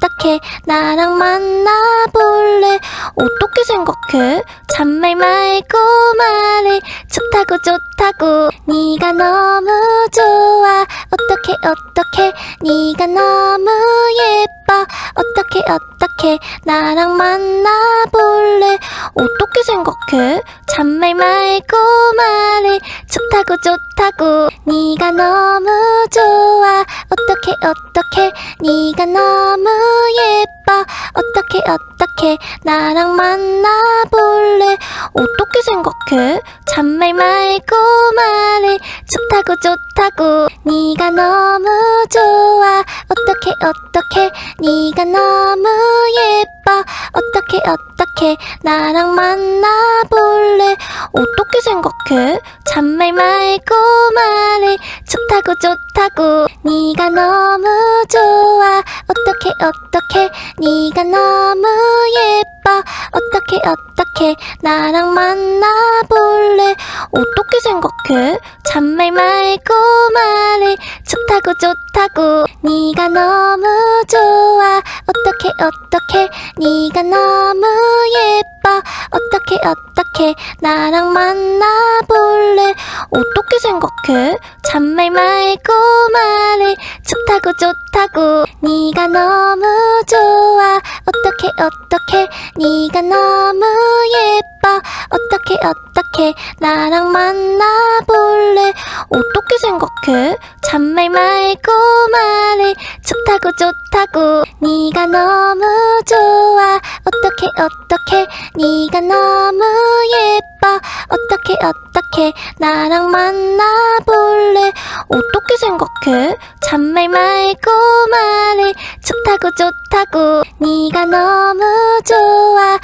어떻게 나랑 만나볼래 어떻게 생각해 잔말 말고 말해 좋다고 네가 너무 좋아 어떻게 네가 너무 예뻐 어떻게 나랑 만나볼래 어떻게 생각해 잔말 말고 말해 좋다고 네가 너무 좋아 어떻게 네가 너무 예뻐 어떻게 나랑 만나볼래 어떻게 생각해 잔말 말고 말해 좋다고 네가 너무 좋아 어떻게 네가 너무 예뻐 어떻게 나랑 만나볼래 어떻게 생각해 잔말 말고 말해 좋다고 네가 너무 좋아 어떻게 네가 너무 예뻐 어떻게 나랑 만나볼래 어떻게 생각해 잔말 말고 말해 좋다고 좋다고 네가 너무 좋아 어떡해 네가 너무 예뻐 어떡해 나랑 만나볼래 어떻게 생각해 잔말 말고 말해 좋다고 네가 너무 좋아 어떡해 네가 너무 예뻐 어떡해 나랑 만나볼래 어떻게 생각해 잔말 말고 말해 좋다고 네가 너무 좋아 어떡해 네가 너무 예뻐 어떡해 나랑 만나볼래 어떻게 생각해 잔말 말고 말해 좋다고 네가 너무 좋아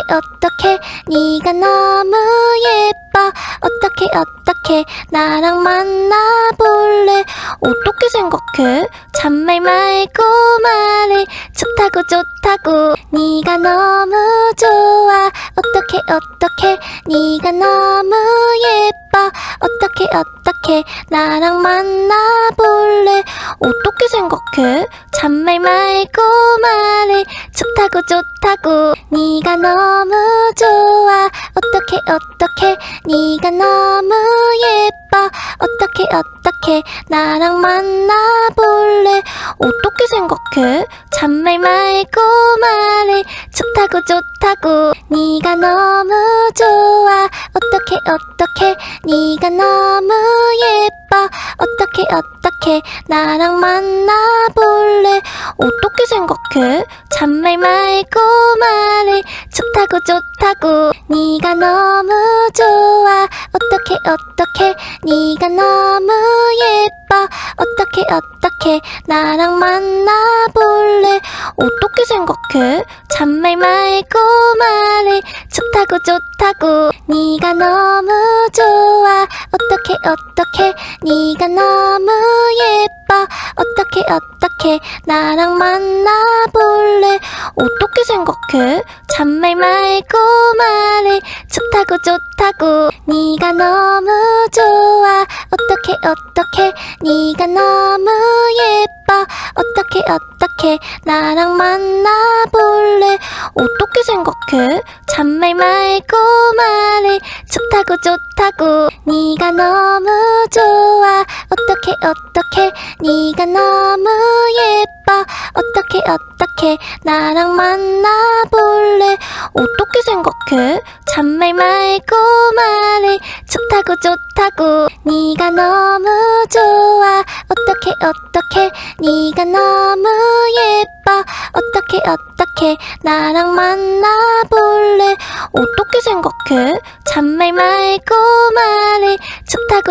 어떡해 네가 너무 예뻐 어떡해 나랑 만나볼래 어떻게 생각해 잔말 말고 말해 좋다고 네가 너무 좋아 어떡해 네가 너무 예뻐 어떡해 나랑 만나볼래 어떻게 생각해 잔말 말고 말해 좋다고 네가 너무 좋아 어떡해 네가 너무 예뻐 어떡해 나랑 만나볼래 어떻게 생각해 잔말 말고 말해 좋다고 네가 너무 좋아 어떡해 네가 너무 예뻐 어떡해 나랑 만나볼래 어떻게 생각해 잔말 말고 말해 좋다고 네가 너무 좋아 어떡해 네가 너무 예뻐 어떡해 나랑 만나볼래 어떻게 생각해 잔말 말고 말해 좋다고 네가 너무 좋아 어떡해 네가 너무 예뻐 어떡해 나랑 만나볼래 어떻게 생각해 잔말 말고 말해 좋다고 네가 너무 좋아 어떡해 네가 너무 예뻐 어떡해 나랑 만나볼래 어떻게 생각해 잔말 말고 말해 좋다고 네가 너무 좋아 어떡해 네가 너무 예뻐 어떡해 나랑 만나볼래 어떻게 생각해 잔말 말고 말해 좋다고 네가 너무 좋아 어떡해 네가 너무 예뻐 어떡해 나랑 만나볼래 어떻게 생각해 잔말 말고 말해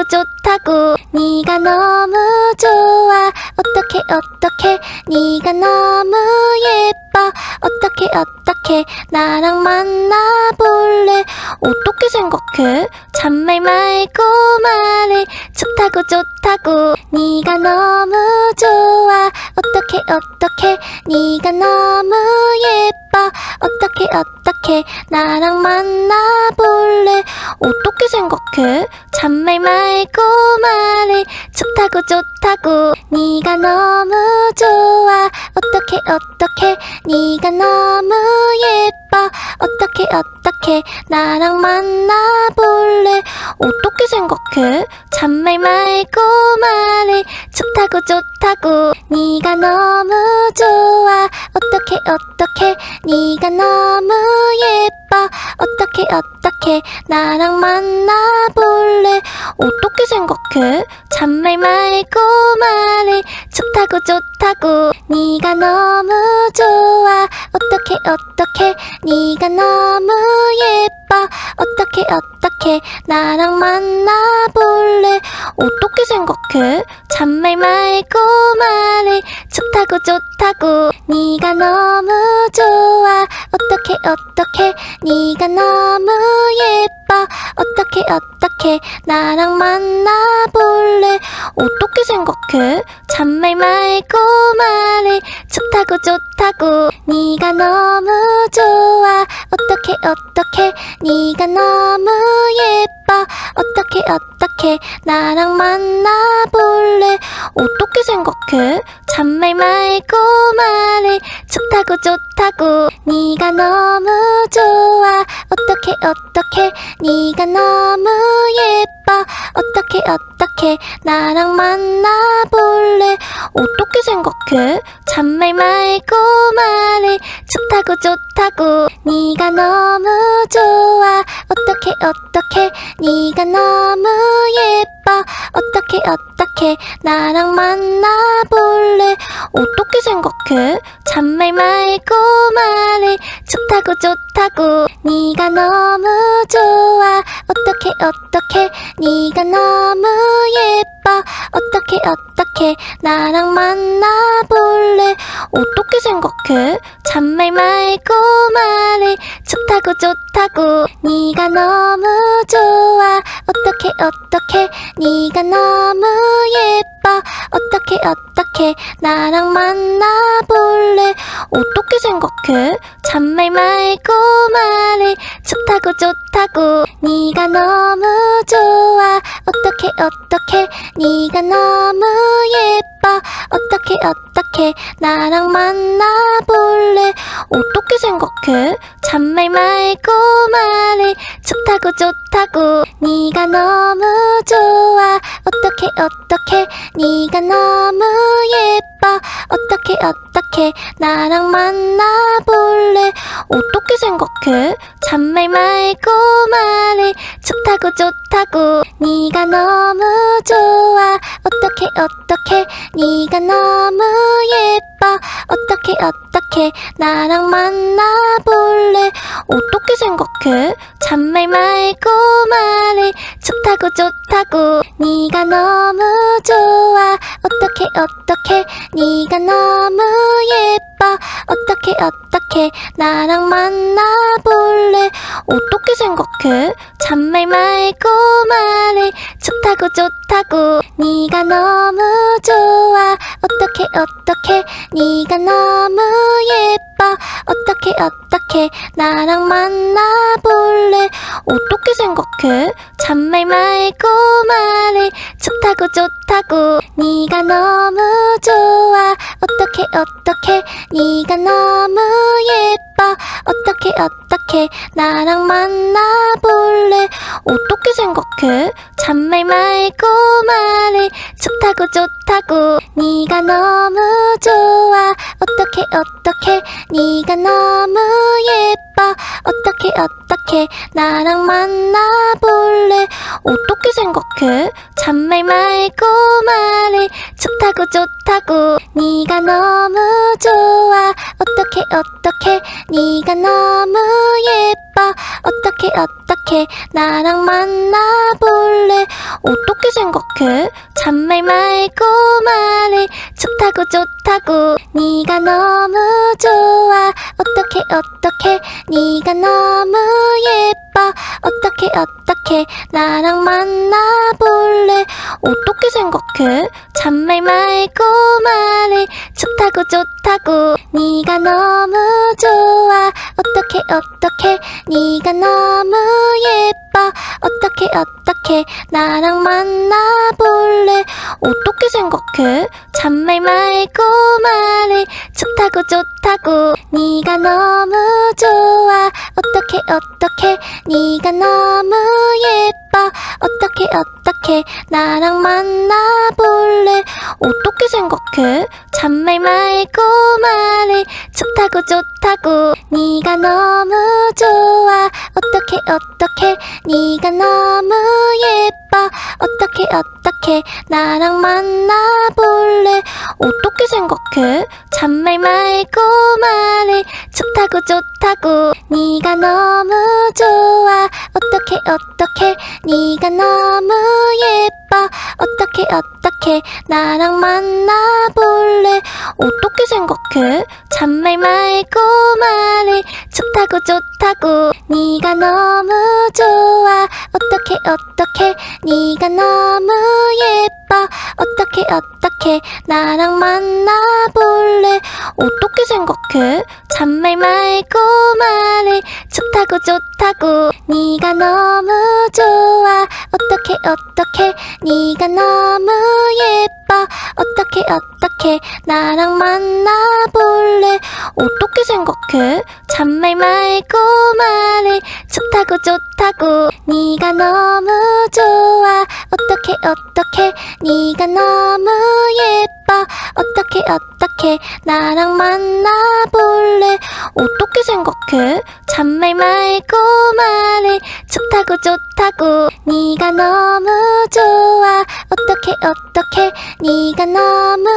좋다고 네가 너무 좋아 어떡해 네가 너무 예뻐 어떡해 나랑 만나볼래 어떻게 생각해 잔말 말고 말해 좋다고 네가 너무 좋아 어떡해 네가 너무 예뻐 어떡해 나랑 만나볼래 어떻게 생각해 잔말 말고 말해 좋다고 네가 너무 좋아 어떡해 네가 너무 예뻐 어떡해 나랑 만나볼래 어떻게 생각해 잔말 말고 말해 좋다고 네가 너무 좋아 어떡해 네가 너무 예뻐 어떡해 나랑 만나볼래 어떻게 생각해 잔말 말고 말해 좋다고 네가 너무 좋아 어떡해 네가 너무 예뻐 어떡해 나랑 만나볼래 어떻게 생각해 잔말 말고 말해 좋다고 네가 너무 좋아 어떡해 네가 너무 예뻐 어떡해 나랑 만나볼래 어떻게 생각해 잔말 말고 말해 좋다고 네가 너무 좋아 어떡해 네가 너무 예뻐 예뻐 어떻게 나랑 만나볼래 어떻게 생각해 잔말 말고 말해 좋다고 네가 너무 좋아 어떻게 네가 너무 예뻐 어떻게 나랑 만나볼래 어떻게 생각해 잔말 말고 말해 좋다고 네가 너무 좋아 어떻게 네가 너무 예뻐 어떻게 나랑 만나볼래 어떻게 생각해 잔말 말고 말해 좋다고 네가 너무 좋아 어떻게 네가 너무 예뻐 어떻게 나랑 만나볼래 어떻게 생각해 잔말 말고 말해 좋다고 네가 너무 좋아 어떻게 네가 너무 예뻐 어떻게 나랑 만나볼래 어떻게 생각해 잔말 말고 말해 좋다고 네가 너무 좋아 어떻게 네가 너무 예뻐 어떻게 나랑 만나볼래 어떻게 생각해 잔말 말고 말해 좋다고 네가 너무 좋아 어떻게 네가 너무 예뻐 어떻게 나랑 만나볼래 어떻게 생각해 잔말 말고 말해 좋다고 네가 너무 좋아 어떻게 네가 너무 예뻐 어떻게 나랑 만나볼래 어떻게 생각해 잔말 말고 말해 좋다고 네가 너무 좋아 어떻게 네가 너무 예뻐 어떻게 나랑 만나볼래 어떻게 생각해 잔말 말고 말해 좋다고 네가 너무 좋아 어떻게 네가 너무 예뻐 어떻게 나랑 만나볼래 어떻게 생각해 잔말 말고 말해 좋다고 네가 너무 좋아 어떻게 네가 너무 예뻐 어떻게 나랑 만나볼래 어떻게 생각해 잔말 말고 말해 좋다고 네가 너무 좋아 어떻게 네가 너무 예뻐 어떻게 나랑 만나볼래 어떻게 생각해 잔말 말고 말해 좋다고 네가 너무 좋아 어떻게 네가 너무 예뻐 어떻게 나랑 만나볼래 어떻게 생각해 잔말 말고 말해 좋다고 네가 너무 좋아 어떻게 네가 너무 예뻐 어떻게 나랑 만나볼래 어떻게 생각해 잔말 말고 말해 좋다고 네가 너무 좋아 어떻게 네가 너무 예뻐 어떻게 나랑 만나볼래 어떻게 생각해 잔말 말고 말해 좋다고 네가 너무 좋아 어떻게 네가 너무 예뻐 어떻게 나랑 만나볼래 어떻게 생각해 잔말 말고 말해 좋다고 네가 너무 좋아 어떻게 네가 너무 예뻐 어떻게 나랑 만나볼래 어떻게 생각해 잔말 말고 말해 좋다고 네가 너무 좋아 어떻게 네가 너무 예뻐 어떻게 나랑 만나볼래 어떻게 생각해 잔말 말고 말해 좋다고 네가 너무 좋아 어떻게 네가 너무 예뻐 어떻게 어떻게 나랑 만나볼래? 어떻게 생각해? 잔말 말고 말해. 좋다고 좋다고 네가 너무 좋아. 어떻게 네가 너무 예뻐. 어떻게 나랑 만나볼래? 어떻게 생각해? 잔말 말고 말해. 좋다고 네가 너무 좋아. 어떻게 네가 너무 예뻐. 어떻게 나랑 만나볼래? 어떻게 생각해? 잔말 말고 말해. 좋다고 네가 너무 좋아. 어떻게 네가 너무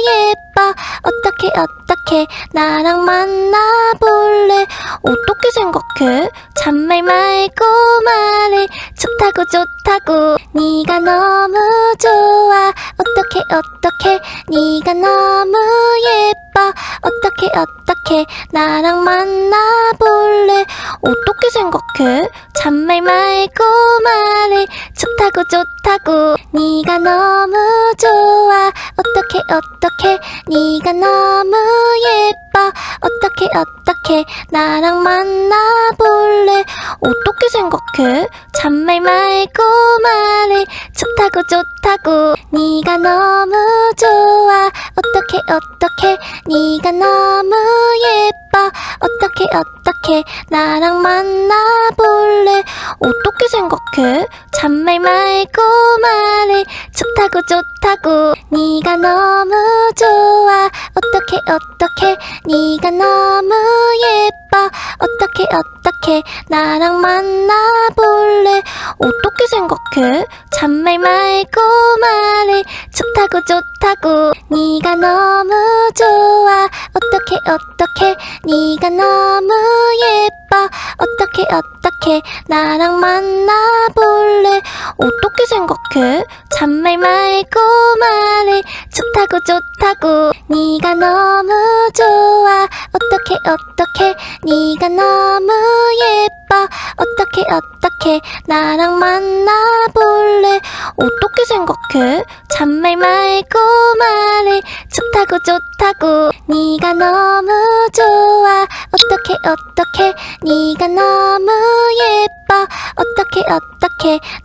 예뻐. 어떻게 나랑 만나볼래? 어떻게 생각해? 잔말 말고 말해. 좋다고 네가 너무 좋아. 어떻게 네가 너무 예뻐. 어떻게 나랑 만나볼래? 어떻게 생각해? 잔말 말고 말해. 좋다고 네가 너무 좋아. 어떻게 네가 너무 예뻐. 어떻게 나랑 만나볼래? 어떻게 생각해? 잔말 말고 말해. 좋다고 네가 너무 좋아. 어떻게 네가 너무 예뻐. 어떻게 나랑 만나볼래? 어떻게 생각해? 잔말 말고 말해. 좋다고 네가 너무 좋아. 어떻게 네가 너무 예뻐. 어떻게 나랑 만나볼래? 어떻게 생각해? 잔말 말고 말해. 좋다고 네가 너무 좋아. 어떻게 네가 너무 예뻐. 어떻게 나랑 만나볼래? 어떻게 생각해? 잔말 말고 말해. 좋다고 네가 너무 좋아. 어떻게 네가 너무 예뻐. 어떻게 나랑 만나볼래? 어떻게 생각해? 잔말 말고 말해. 좋다고 네가 너무 좋아. 어떻게 네가 너무 예뻐. 어떻게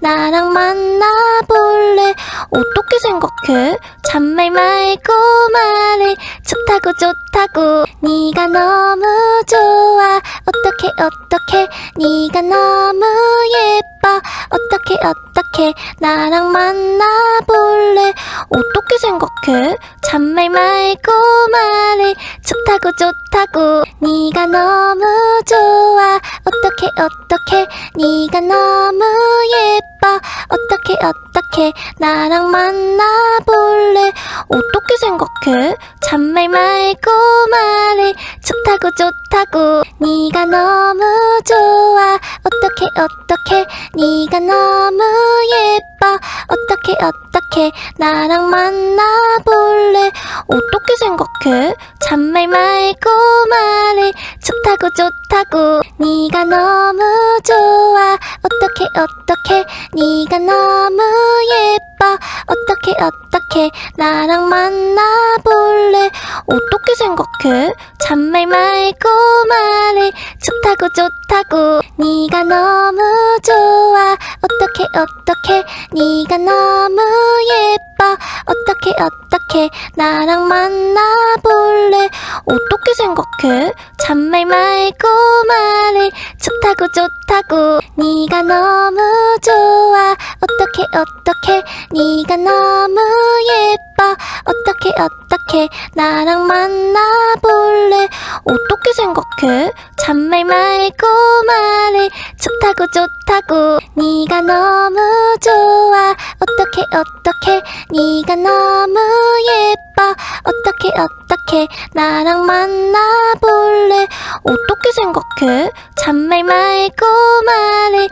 나랑 만나볼래? 어떻게 생각해? 잔말 말고 말해. 좋다고 네가 너무 좋아. 어떻게 네가 너무 예뻐. 어떻게 나랑 만나볼래? 어떻게 생각해? 잔말 말고 말해. 좋다고 네가 너무 좋아. 어떻게 네가 너무 예뻐. 어떻게 나랑 만나볼래? 어떻게 생각해? 잔말 말고 말해. 좋다고 네가 너무 좋아. 어떻게 네가 너무 예뻐. 어떻게 나랑 만나볼래? 어떻게 생각해? 잔말 말고 말해. 좋다고 네가 너무 좋아. 어떻게 네가 너무 예뻐. 어떻게 나랑 만나볼래? 어떻게 생각해? 잔말 말고 말해. 좋다고 네가 너무 좋아. 어떻게 네가 너무 예뻐. 어떻게 나랑 만나볼래? 어떻게 생각해? 잔말 말고 말해. 좋다고 네가 너무 좋아. 어떻게 네가 너무 예뻐. 어떻게 나랑 만나볼래? 어떻게 생각해? 잔말 말고 말해. 좋다고 네가 너무 좋아. 어떻게 네가 너무 예뻐. 어떻게 나랑 만나볼래? 어떻게 생각해? 잔말 말고 말해.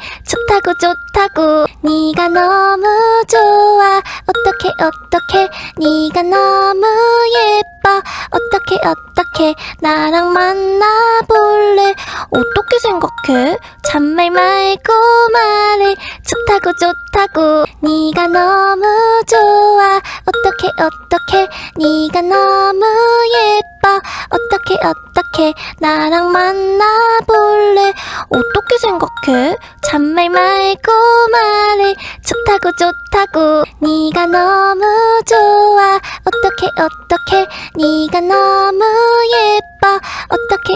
좋다고 네가 너무 좋아. 어떻게 네가 너무 예뻐. 어떻게 어떡해 나랑 만나볼래 어떻게 생각해 잔말 말고 말해 좋다고 좋다고 네가 너무 좋아 어떡해 네가 너무 예뻐 어떡해 나랑 만나볼래 어떻게 생각해 잔말 말고 말해 좋다고 네가 너무 좋아 어떡해 네가 너무 예뻐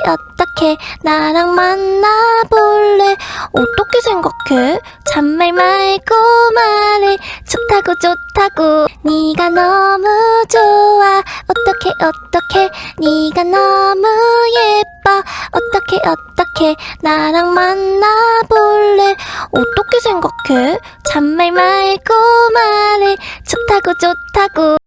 어떡해 나랑 만나볼래 어떻게 생각해 잔말 말고 말해 좋다고 네가 너무 좋아 어떡해 네가 너무 예뻐 어떡해 나랑 만나볼래 어떻게 생각해 잔말 말고 말해 좋다고